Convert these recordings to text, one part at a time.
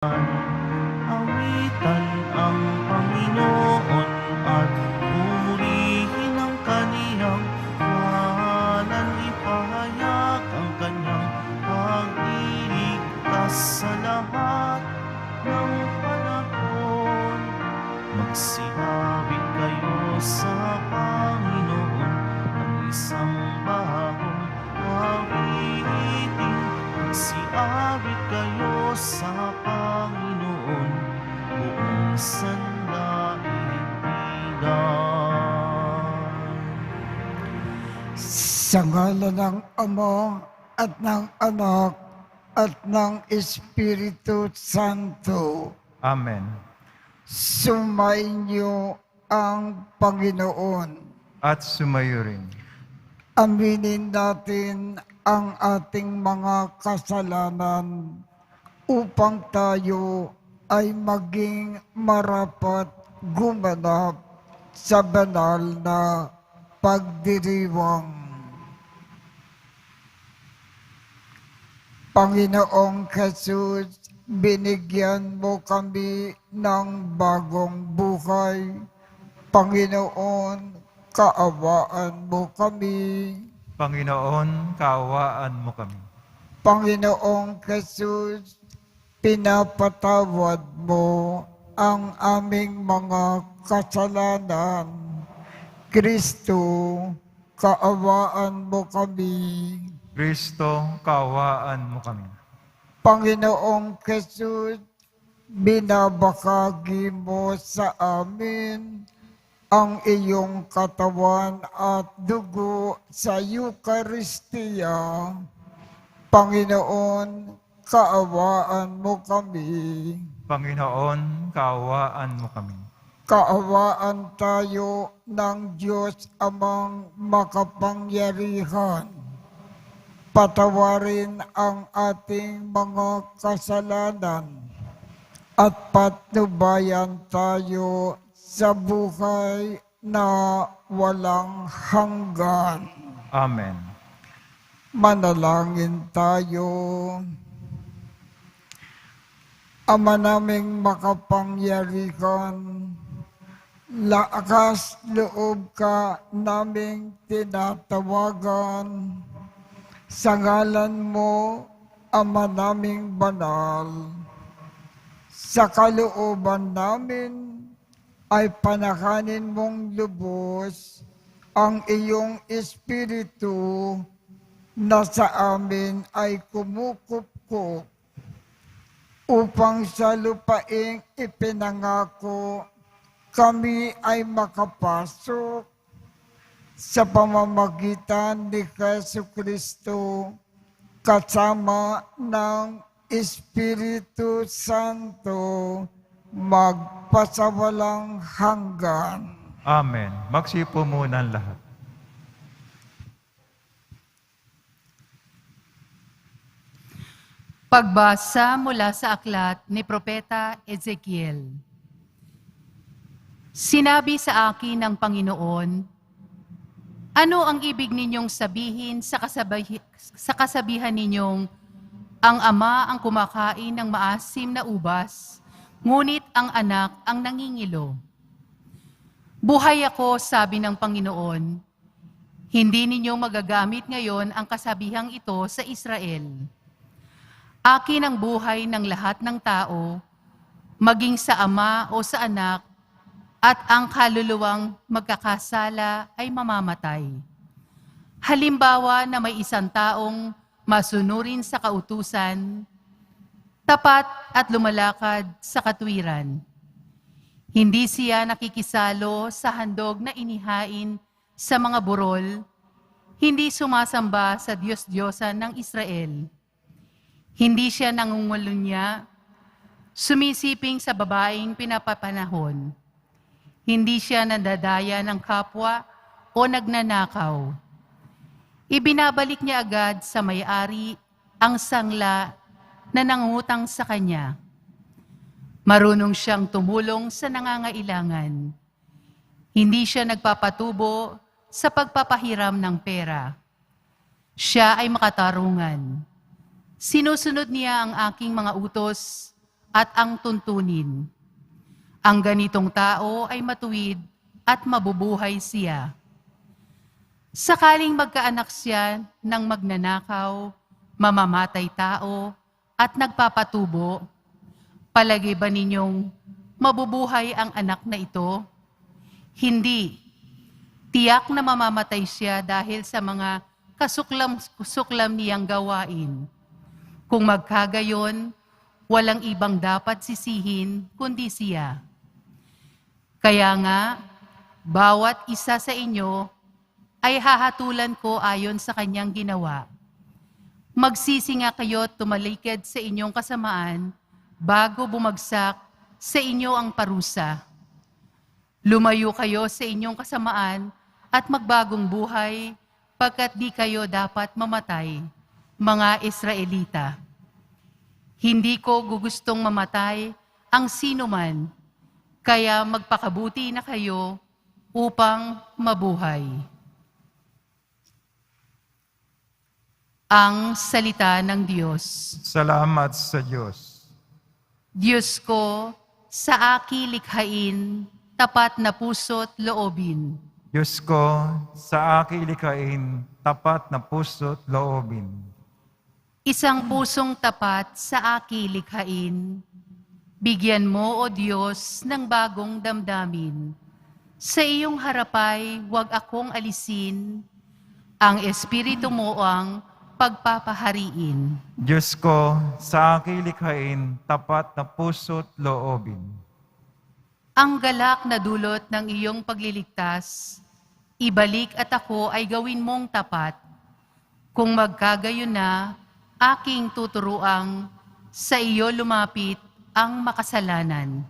Awitan ang Panginoon at purihin ang kaniyang ngalan. Ipahayag ang kanyang pagliligtas sa lahat ng panahon. Magsihawig kayo sa Panginoon ng isang bagong awitin. Magsihawig kayo sa Panginoon buong sandaigdigan. Sa ngalan ng Ama at ng Anak at ng Espiritu Santo, Amen. sumainyo ang Panginoon. At sumayo rin. Aminin natin ang ating mga kasalanan upang tayo ay maging marapat gumanap sa banal na pagdiriwang. Panginoong Jesus, binigyan mo kami ng bagong buhay. Panginoon, kaawaan mo kami. Panginoon, kaawaan mo kami. Panginoong Jesus, pinapatawad mo ang aming mga kasalanan. Kristo, kaawaan mo kami. Kristo, kaawaan mo kami. Panginoong Jesus, binabahagi mo sa amin ang iyong katawan at dugo sa Eucharistia. Panginoon, kaawaan mo kami. Panginoon, kaawaan mo kami. Kaawaan tayo ng Diyos Amang makapangyarihan. Patawarin ang ating mga kasalanan at patnubayan tayo sa buhay na walang hanggan. Amen. Manalangin tayo. Ama naming makapangyarihan, lakas loob ka naming tinatawagan. Sa ngalan mo, Ama naming banal, sa kalooban namin ay panakanin mong lubos ang iyong Espiritu na sa amin ay kumukupkup upang sa lupaing ipinangako kami ay makapasok sa pamamagitan ni Jesucristo kasama ng Espiritu Santo magpasawalang hanggan. Amen. Magsipo muna ang lahat. Pagbasa mula sa aklat ni Propeta Ezekiel. Sinabi sa akin ng Panginoon, ano ang ibig ninyong sabihin sa kasabihan ninyong ang ama ang kumakain ng maasim na ubas, ngunit ang anak ang nangingilo? Buhay ako, sabi ng Panginoon, hindi ninyo magagamit ngayon ang kasabihang ito sa Israel. Akin ang buhay ng lahat ng tao, maging sa ama o sa anak, at ang kaluluwang magkakasala ay mamamatay. Halimbawa na may isang taong masunurin sa kautusan, tapat at lumalakad sa katwiran. Hindi siya nakikisalo sa handog na inihain sa mga burol, hindi sumasamba sa Diyos-Diyosan ng Israel. Hindi siya nangungulunya, sumisiping sa babaeng pinapapanahon. Hindi siya nadadaya ng kapwa o nagnanakaw. Ibinabalik niya agad sa may-ari ang sangla na nangutang sa kanya. Marunong siyang tumulong sa nangangailangan. Hindi siya nagpapatubo sa pagpapahiram ng pera. Siya ay makatarungan. Sinusunod niya ang aking mga utos at ang tuntunin. Ang ganitong tao ay matuwid at mabubuhay siya. Sakaling magkaanak siya ng magnanakaw, mamamatay tao, at nagpapatubo, palagi ba ninyong mabubuhay ang anak na ito? Hindi. Tiyak na mamamatay siya dahil sa mga kasuklam niyang gawain. Kung magkagayon, walang ibang dapat sisihin kundi siya. Kaya nga, bawat isa sa inyo ay hahatulan ko ayon sa kanyang ginawa. Magsisi nga kayo at tumalikod sa inyong kasamaan bago bumagsak sa inyo ang parusa. Lumayo kayo sa inyong kasamaan at magbagong buhay pagkat di kayo dapat mamatay, mga Israelita. Hindi ko gugustong mamatay ang sinuman, kaya magpakabuti na kayo upang mabuhay. Ang salita ng Diyos. Salamat sa Diyos. Diyos ko, sa aki likhain, tapat na puso't loobin. Diyos ko, sa aking likhain, tapat na puso't loobin. Isang pusong tapat sa aki likhain. Bigyan mo, O Diyos, ng bagong damdamin. Sa iyong harapay, huwag akong alisin. Ang Espiritu mo ang pagpapahariin. Diyos ko, sa aking likhain, tapat na puso't loobin. Ang galak na dulot ng iyong pagliligtas, ibalik at ako ay gawin mong tapat. Kung magkagayon na, aking tuturuang sa iyo lumapit ang makasalanan.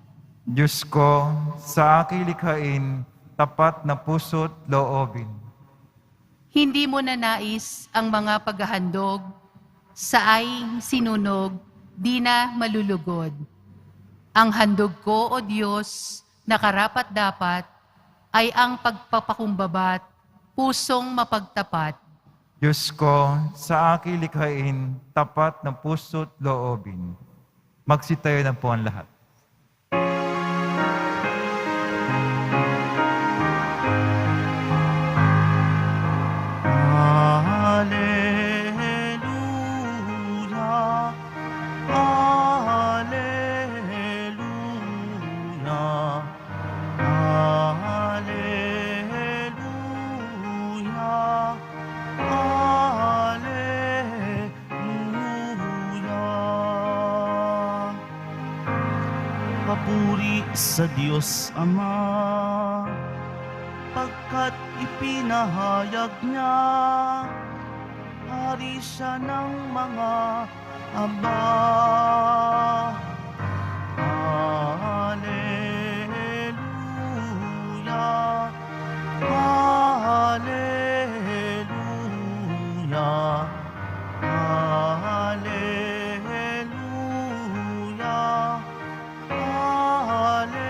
Diyos ko, sa aking likhain, tapat na puso't loobin. Hindi mo na nais ang mga paghahandog, sa ay sinunog, di na malulugod. Ang handog ko, O Diyos, na karapat-dapat, ay ang pagpapakumbabat, pusong mapagtapat. Diyos ko, sa aking likhain, tapat na puso't loobin. Magsitayo na po ang lahat. Alleluia, Alleluia, Alleluia, Alleluia. Papuri sa Diyos Ama, pagkat ipinahayag niya, hari siya ng mga aba. Alleluia, Alleluia, Alleluia, Alleluia.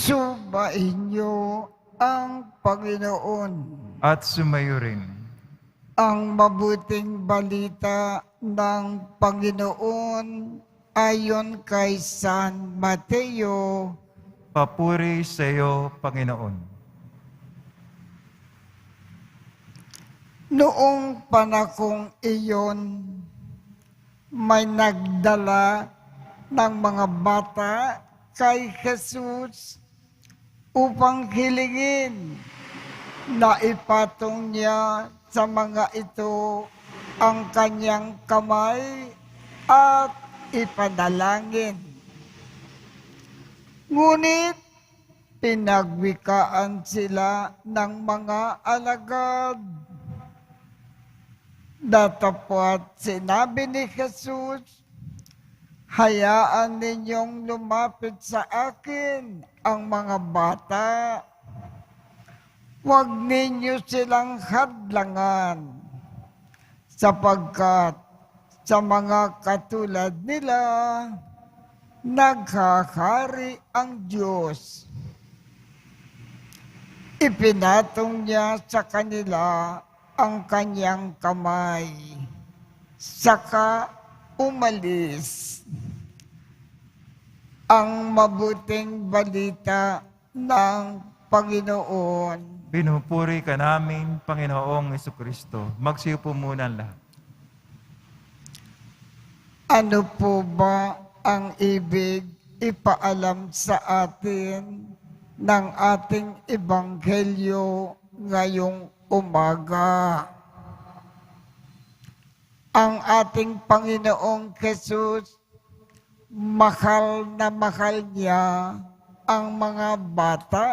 Subayin niyo ang Panginoon. At sumayo rin. Ang mabuting balita ng Panginoon ayon kay San Mateo. Papuri sa iyo, Panginoon. Noong panahong iyon, may nagdala ng mga bata kay Jesus upang hilingin na ipatong niya sa mga ito ang kanyang kamay at ipanalangin. Ngunit pinagwikaan sila ng mga alagad. Datapwat sinabi ni Jesus, hayaan ninyong lumapit sa akin ang mga bata. Huwag ninyo silang hadlangan, sapagkat sa mga katulad nila, naghahari ang Diyos. Ipinatong niya sa kanila ang kanyang kamay, saka umalis. Ang mabuting balita ng Panginoon. Pinupuri ka namin, Panginoong Jesucristo. Magsiupo muna ang lahat. Ano po ba ang ibig ipaalam sa atin ng ating Ebanghelyo ngayong umaga? Ang ating Panginoong Jesus, mahal na mahal niya ang mga bata.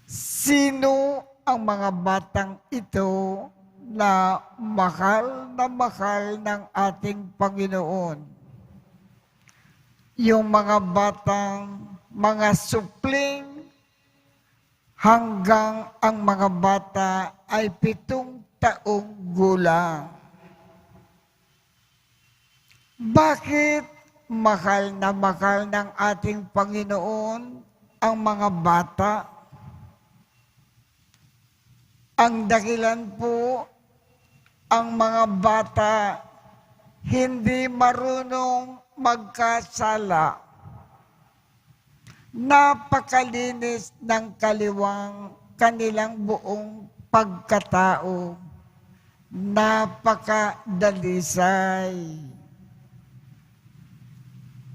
Sino ang mga batang ito na mahal ng ating Panginoon? Yung mga batang mga supling hanggang ang mga bata ay 7 taong gulang. Bakit mahal ng ating Panginoon ang mga bata? Ang dahilan po, ang mga bata hindi marunong magkasala. Napakalinis ng kaliwang kanilang buong pagkatao. Napakadalisay.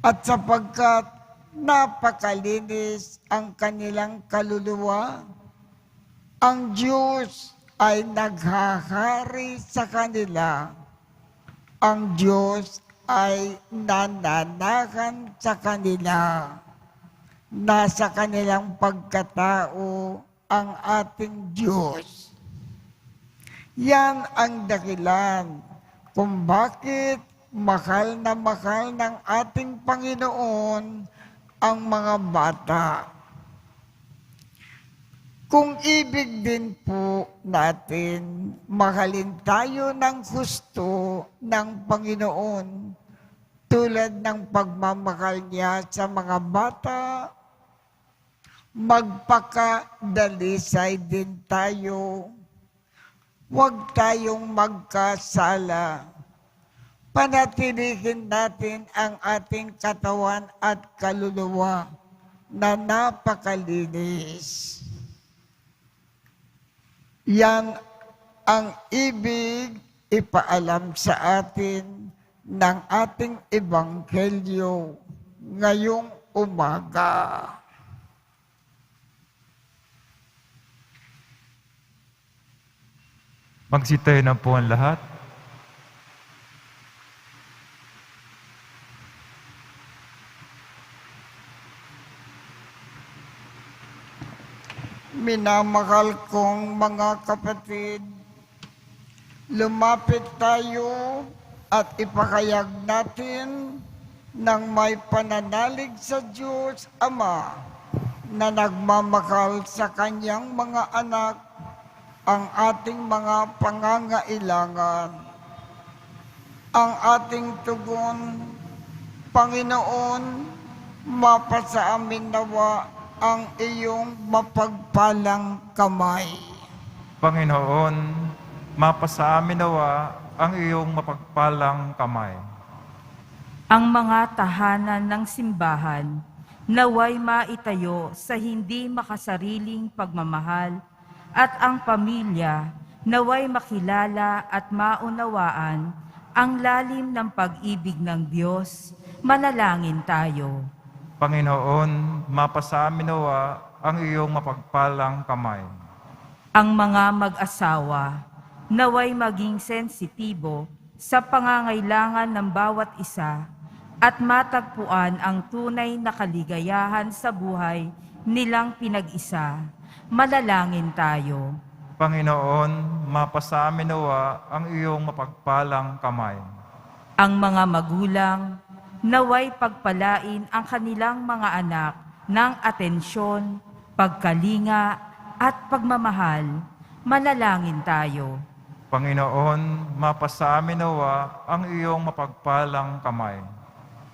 At sapagkat napakalinis ang kanilang kaluluwa, ang Diyos ay naghahari sa kanila. Ang Diyos ay nananahan sa kanila. Nasa kanilang pagkatao ang ating Diyos. Yan ang dahilan kung bakit mahal ng ating Panginoon ang mga bata. Kung ibig din po natin, mahalin tayo ng gusto ng Panginoon tulad ng pagmamahal niya sa mga bata, magpakadalisay din tayo. Huwag tayong magkasala. Panatilihin natin ang ating katawan at kaluluwa na napakalinis. Yan ang ibig ipaalam sa atin ng ating Ebanghelyo ngayong umaga. Magsitayo na po ang lahat. Minamahal kong mga kapatid, lumapit tayo at ipakayag natin ng may pananalig sa Diyos Ama na nagmamahal sa kanyang mga anak ang ating mga pangangailangan. Ang ating tugon, Panginoon, mapasa amin nawa ang iyong mapagpalang kamay. Panginoon, mapasa amin nawa ang iyong mapagpalang kamay. Ang mga tahanan ng simbahan naway maitayo sa hindi makasariling pagmamahal at ang pamilya naway makilala at maunawaan ang lalim ng pag-ibig ng Diyos. Manalangin tayo. Panginoon, mapasa amin nawa ang iyong mapagpalang kamay. Ang mga mag-asawa naway maging sensitibo sa pangangailangan ng bawat isa at matagpuan ang tunay na kaligayahan sa buhay nilang pinag-isa. Manalangin tayo. Panginoon, mapasa amin nawa ang iyong mapagpalang kamay. Ang mga magulang naway pagpalain ang kanilang mga anak ng atensyon, pagkalinga at pagmamahal. Manalangin tayo. Panginoon, mapasa amin nawa ang iyong mapagpalang kamay.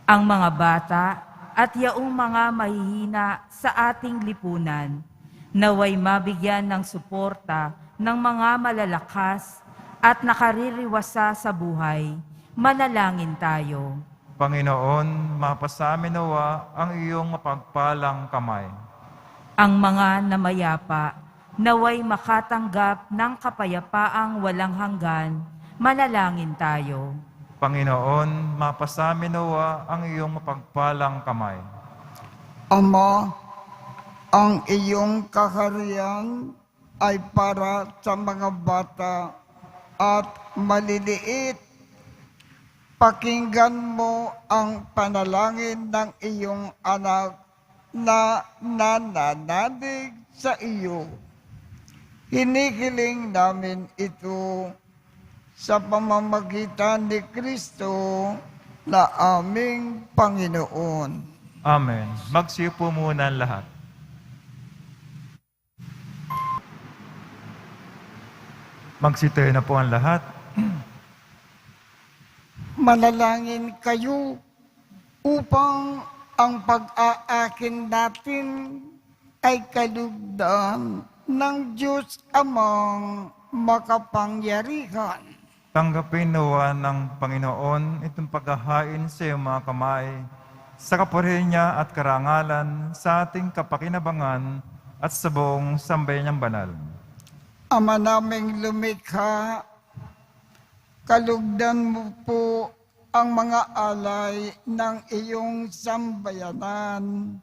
Ang mga bata at yaong mga mahihina sa ating lipunan naway mabigyan ng suporta ng mga malalakas at nakaririwasa sa buhay. Manalangin tayo. Panginoon, mapasamin nawa ang iyong mapagpalang kamay. Ang mga namayapa, naway makatanggap ng kapayapaang walang hanggan. Manalangin tayo. Panginoon, mapasamin nawa ang iyong mapagpalang kamay. Ama, ang iyong kaharian ay para sa mga bata at maliliit. Pakinggan mo ang panalangin ng iyong anak na nananalig sa iyo. Hinihiling namin ito sa pamamagitan ni Kristo na aming Panginoon. Amen. Magsiupo muna ang lahat. Magsitayo na po ang lahat. Manalangin kayo upang ang pag-aakin natin ay kalugdan ng Diyos amang makapangyarihan. Tanggapin nawa ng Panginoon itong paghahain sa iyong mga kamay, sa kapurihan niya at karangalan, sa ating kapakinabangan at sa buong sambayan niyang banal. Ama naming lumikha, kalugdan mo po ang mga alay ng iyong sambayanan.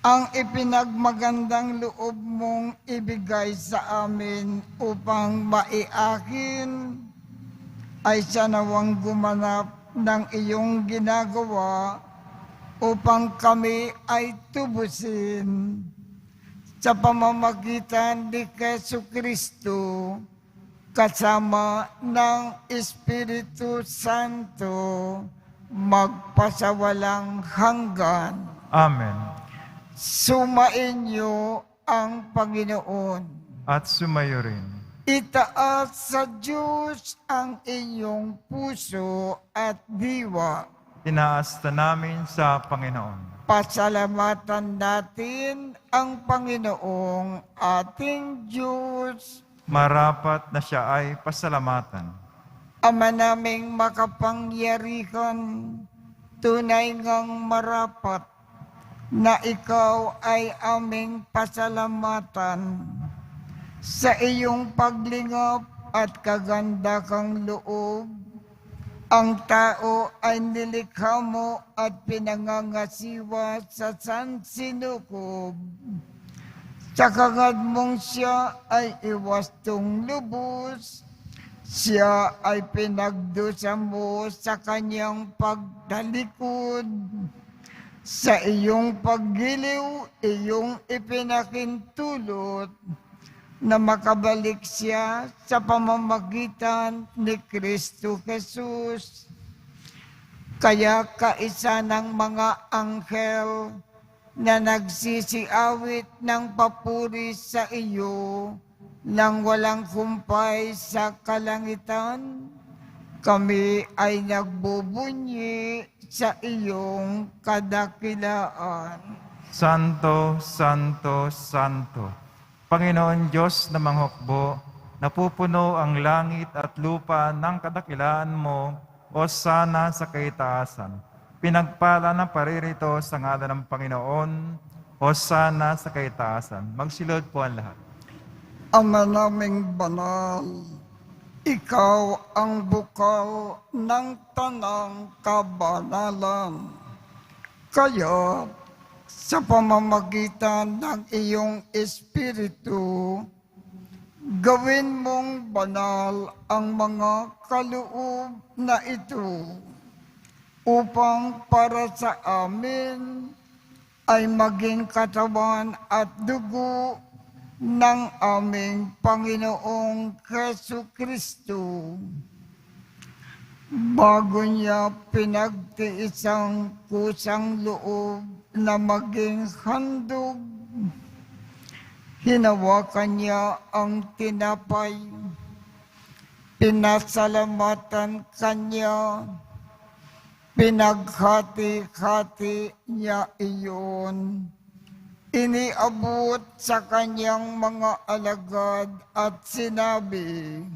Ang ipinagmagandang loob mong ibigay sa amin upang maiakin ay sanawang gumanap ng iyong ginagawa upang kami ay tubusin. Sa pamamagitan ni Jesucristo, kasama ng Espiritu Santo, magpasawalang hanggan. Amen. Sumainyo ang Panginoon. At sumayo rin. Itaas sa Diyos ang inyong puso at diwa. Tinaas na namin sa Panginoon. Pasalamatan natin ang Panginoong ating Diyos. Marapat na siya ay pasalamatan. Ama naming makapangyarihan, tunay ngang marapat na ikaw ay aming pasalamatan sa iyong paglingap at kaganda kang loob. Ang tao ay nilikha mo at pinangangasiwa sa sansinukob. Sa kagad mong siya ay iwastong lubos, siya ay pinagdusa mo sa kanyang pagtalikod. Sa iyong paggiliw, iyong ipinakintulot na makabalik siya sa pamamagitan ni Kristo Jesus. Kaya kaisa ng mga anghel na nagsisiawit ng papuri sa iyo nang walang kumpay sa kalangitan, kami ay nagbubunyi sa iyong kadakilaan. Santo, Santo, Santo, Panginoon Diyos na manghukbo, napupuno ang langit at lupa ng kadakilaan mo, o sana sa kaitaasan. Pinagpala ng paririto sa ngalan ng Panginoon, o sana sa kaitaasan. Magsilod po ang lahat. Ama naming banal, ikaw ang bukal ng tanang kabanalan. Kaya sa pamamagitan ng iyong Espiritu, gawin mong banal ang mga kaloob na ito upang para sa amin ay maging katawan at dugo ng aming Panginoong Jesucristo. Bago niya pinagtiisang kusang loob na maging handog, hinawakan niya ang tinapay, pinasalamatan kanya, pinaghati-hati niya iyon, iniabot sa kanyang mga alagad at sinabi,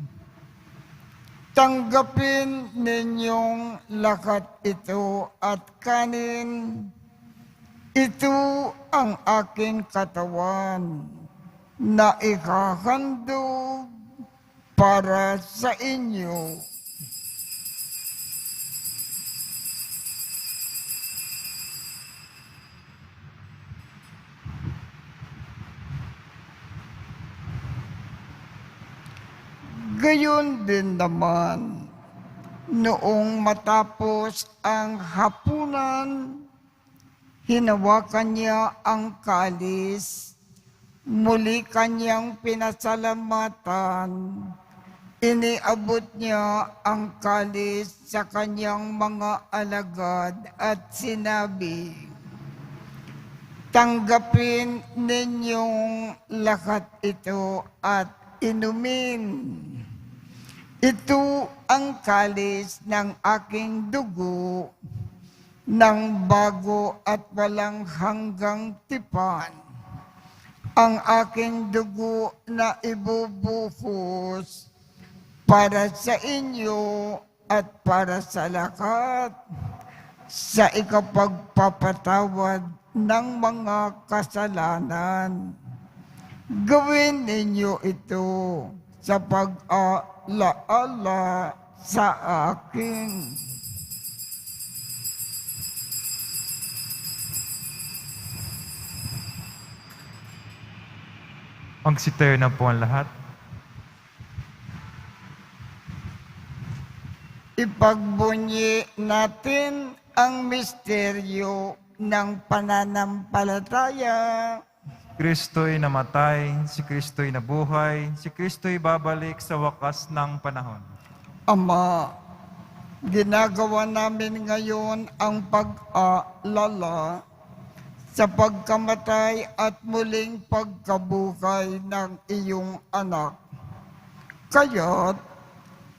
"Tanggapin ninyong lahat ito at kanin. Ito ang aking katawan na ikahandog para sa inyo." Gayon din naman, noong matapos ang hapunan, hinawakan niya ang kalis, muli kanyang pinasalamatan, iniabot niya ang kalis sa kanyang mga alagad at sinabi, "Tanggapin ninyong lahat ito at inumin. Ito ang kalis ng aking dugo, ng bago at walang hanggang tipan. Ang aking dugo na ibubuhos para sa inyo at para sa lahat, sa ikapagpapatawad ng mga kasalanan. Gawin ninyo ito sa pag-alaala sa akin." Magsitayo na po ang lahat. Ipagbunyi natin ang misteryo ng pananampalataya. Kristo'y namatay, si Kristo'y nabuhay, si Kristo'y babalik sa wakas ng panahon. Ama, ginagawa namin ngayon ang pag-alala sa pagkamatay at muling pagkabuhay ng iyong anak. Kaya't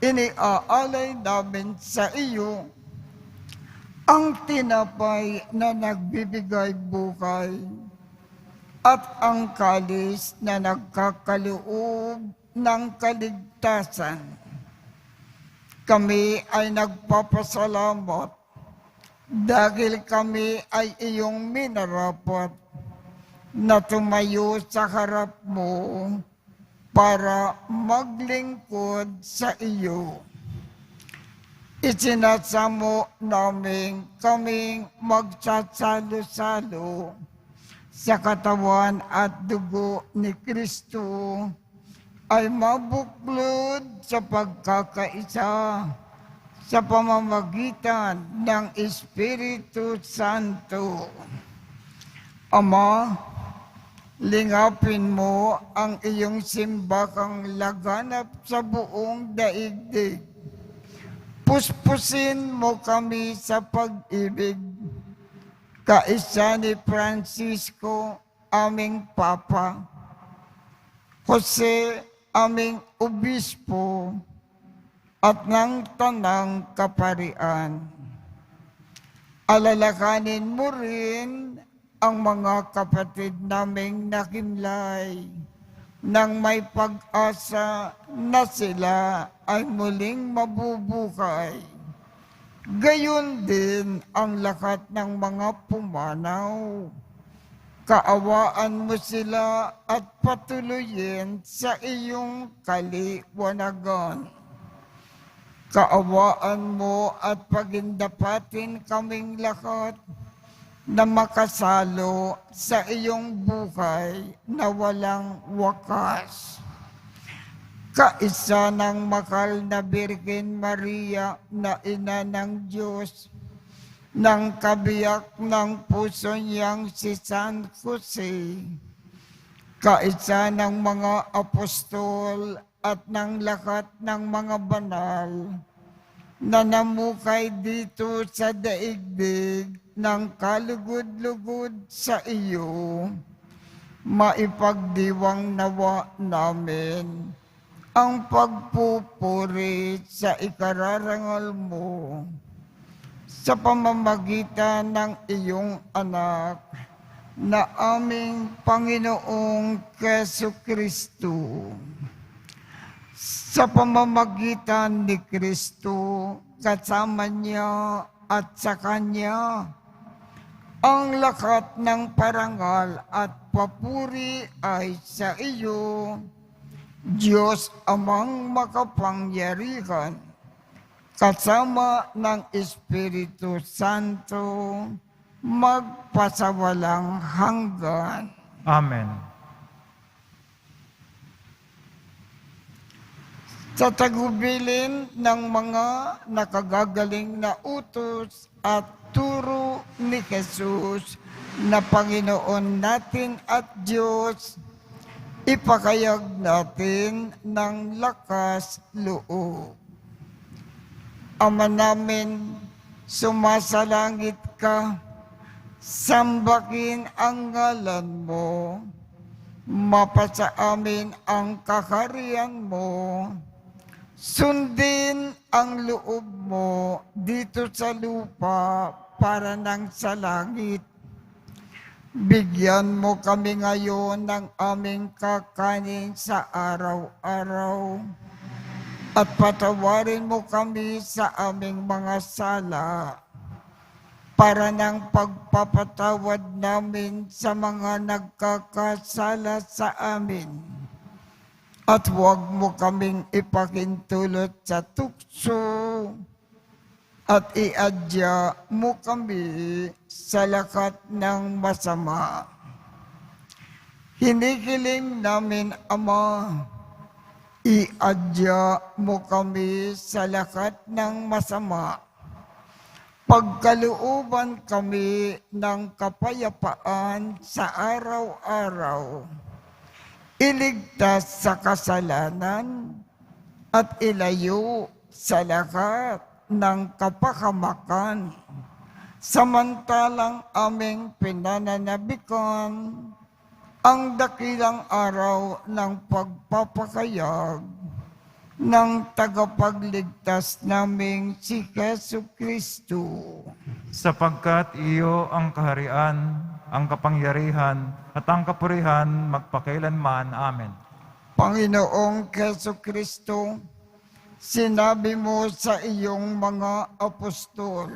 iniaalay namin sa iyo ang tinapay na nagbibigay buhay at ang kalis na nagkakaloob ng kaligtasan. Kami ay nagpapasalamat dahil kami ay iyong minarapat na tumayo sa harap mo para maglingkod sa iyo. Isinasamo namin kaming magsasalo-salo sa katawan at dugo ni Kristo ay mabuklod sa pagkakaisa sa pamamagitan ng Espiritu Santo. Ama, lingapin mo ang iyong simbahang laganap sa buong daigdig. Puspusin mo kami sa pag-ibig. Kaisa ni Francisco, aming Papa, Jose, aming Obispo, at ng Tanang Kaparian. Alalakanin mo rin ang mga kapatid naming nakimlay nang may pag-asa na sila ay muling mabubuhay. Gayon din ang lahat ng mga pumanaw. Kaawaan mo sila at patuloyin sa iyong kaliwanagan. Kaawaan mo at pagindapatin kaming lahat na makasalo sa iyong buhay na walang wakas. Kaisa ng mahal na Birhen Maria na ina ng Diyos, ng kabiyak ng puso niyang si San Jose, kaisa ng mga apostol at ng lahat ng mga banal na namukay dito sa daigdig ng kalugod-lugod sa iyo, maipagdiwang nawa namin ang pagpupuri sa ikararangal mo sa pamamagitan ng iyong anak na aming Panginoong Jesucristo. Sa pamamagitan ni Kristo, kasama niya at sa Kanya, ang lahat ng parangal at papuri ay sa iyo, Diyos Amang makapangyarihan, kasama ng Espiritu Santo, magpasawalang hanggan. Amen. Sa tagubilin ng mga nakagagaling na utos at turo ni Jesus na Panginoon natin at Diyos, ipakayag natin ng lakas loob. Ama namin, sumasalangit ka, sambahin ang ngalan mo, mapasa amin ang kaharian mo, sundin ang loob mo dito sa lupa para nang sa langit. Bigyan mo kami ngayon ng aming kakanin sa araw-araw at patawarin mo kami sa aming mga sala para ng pagpapatawad namin sa mga nagkakasala sa amin. At huwag mo kaming ipakintulot sa tukso at iadya mo kami sa lakat ng masama. Hinihiling namin, Ama, iadya mo kami sa lakat ng masama. Pagkalooban kami ng kapayapaan sa araw-araw. Iligtas sa kasalanan at ilayo sa lahat ng kapahamakan. Samantalang aming pinananabikan ang dakilang araw ng pagpapakayag ng tagapagligtas naming si Jesucristo. Sapagkat iyo ang kaharian, ang kapangyarihan, at ang kapurihan magpakailanman. Amen. Panginoong Jesucristo, sinabi mo sa iyong mga apostol,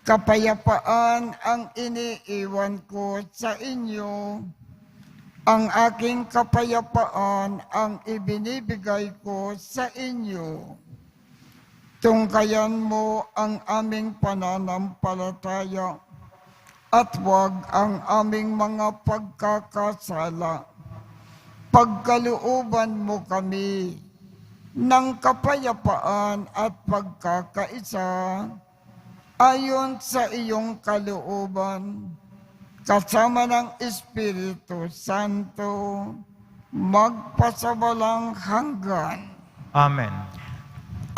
kapayapaan ang iniiwan ko sa inyo, ang aking kapayapaan ang ibinibigay ko sa inyo. Tungkayan mo ang aming pananampalataya at huwag ang aming mga pagkakasala. Pagkalooban mo kami ng kapayapaan at pagkakaisa ayon sa iyong kalooban, kasama ng Espiritu Santo, magpasawalang hanggan. Amen.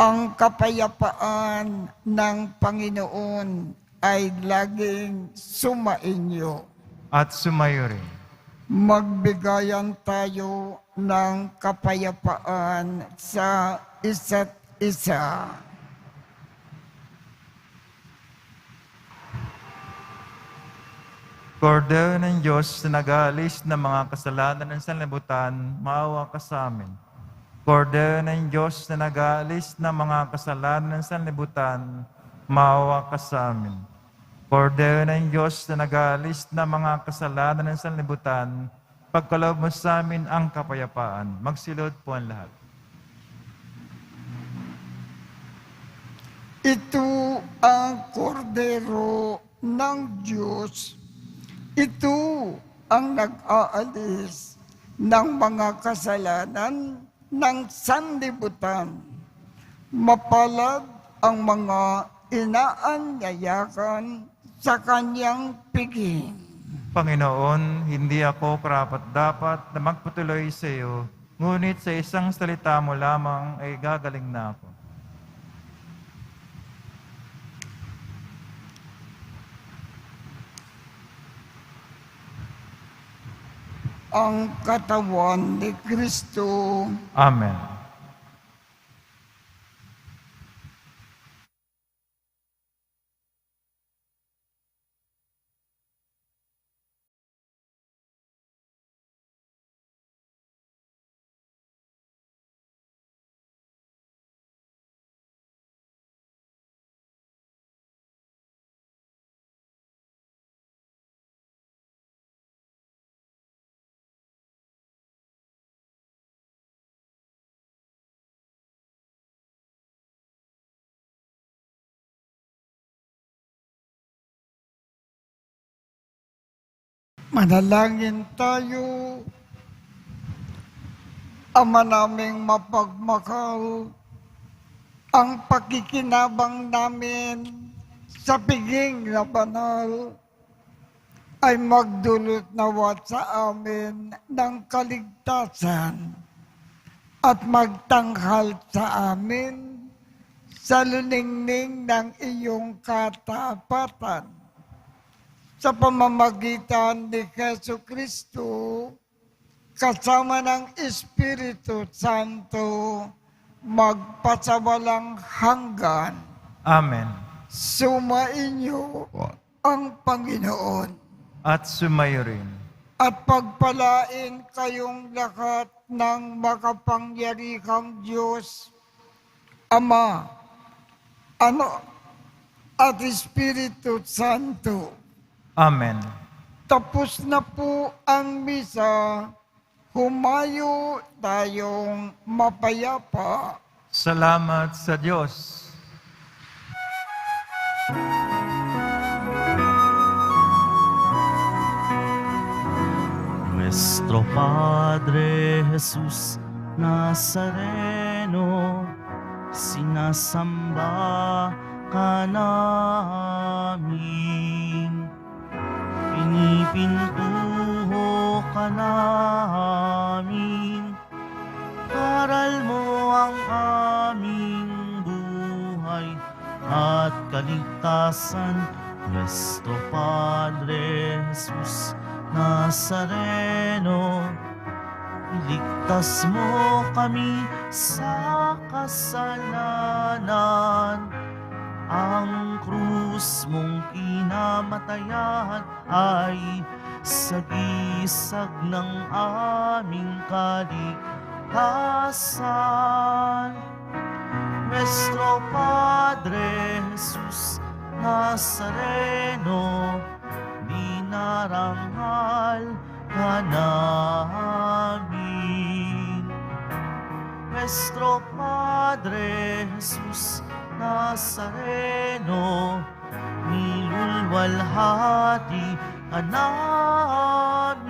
Ang kapayapaan ng Panginoon ay laging sumainyo. At sumayo rin. Magbigayan tayo ng kapayapaan sa isa't isa. Kordero ng Diyos na nag-aalis ng mga kasalanan ng sanlibutan, maawa ka sa amin. Kordero ng Diyos na nag-aalis ng mga kasalanan ng sanlibutan, maawa ka sa amin. Kordero ng Diyos na nag-aalis ng mga kasalanan ng sanlibutan, pagkaloob mo sa amin ang kapayapaan. Magsilod po ang lahat. Ito ang kordero ng Diyos. Ito ang nag-aalis ng mga kasalanan ng sanlibutan. Mapalad ang mga inaanyayakan sa kanyang piging. Panginoon, hindi ako karapat-dapat na magpatuloy sa iyo, ngunit sa isang salita mo lamang ay gagaling na ako. Ang katawan ni Kristo. Amen. Manalangin tayo. Ama naming mapagmahal, ang pakikinabang namin sa piging na banal ay magdulot nawa sa amin ng kaligtasan at magtanghal sa amin sa luningning ng iyong katapatan. Sa pamamagitan ni Jesu Kristo, kasama ng Espiritu Santo, magpasawalang hanggan. Amen. Sumainyo ang Panginoon At sumayo rin. at pagpalain kayong lahat ng makapangyarihang Diyos, Ama, Anak, at Espiritu Santo. Amen. Tapos na po ang misa. Humayo tayong mapayapa. Salamat sa Diyos. Nuestro Padre Jesus Nazareno, sinasamba ka namin. Pinipintuho ka namin, aral mo ang aming buhay at kaligtasan. Nuestro Padre Jesus Nazareno, iligtas mo kami sa kasalanan. Ang krus mong kinamatayan ay sagisag ng aming kaligtasan. Nuestro Padre Jesus Nazareno, dinarangal ka namin. Nuestro Padre Jesus Nazareno, nilulwalhati ka namin.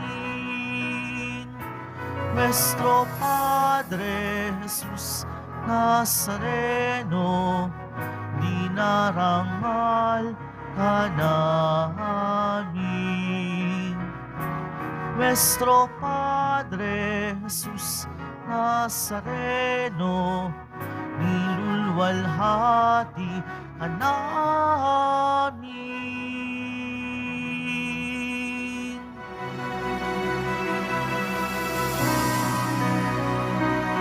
Nuestro Padre Jesus Nazareno, dinarangal ka namin. Nuestro Padre Jesus Nazareno, nilulwalhati ka namin.